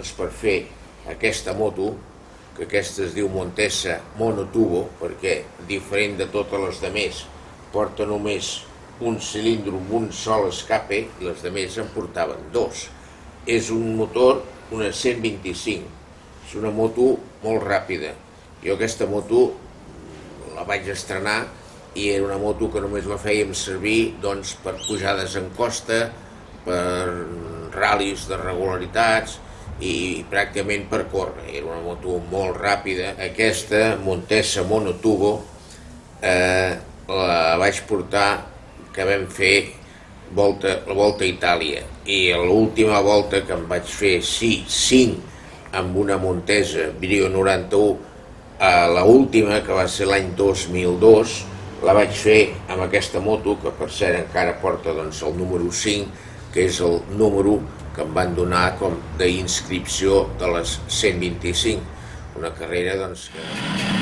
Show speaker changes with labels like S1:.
S1: doncs, per fer aquesta moto, que aquesta es diu Montesa Monotubo, perquè, diferent de totes les demés, porta només un cilindre amb un sol escape i les demés en portaven dos. És un motor, una 125, és una moto molt ràpida. Jo aquesta moto la vaig estrenar i era una moto que només la fèiem servir doncs, per pujades en costa, per ral·lis de regularitats i pràcticament per córrer. Era una moto molt ràpida. Aquesta Montesa Monotubo la vaig portar, que vam fer la Volta a Itàlia, i l'última volta que em vaig fer 5 amb una Montesa Brio 91, l'última, que va ser l'any 2002, la vaig fer amb aquesta moto, que per cert encara porta doncs, el número 5, que és el número que em van donar com d'inscripció de les 125, una carrera doncs, que...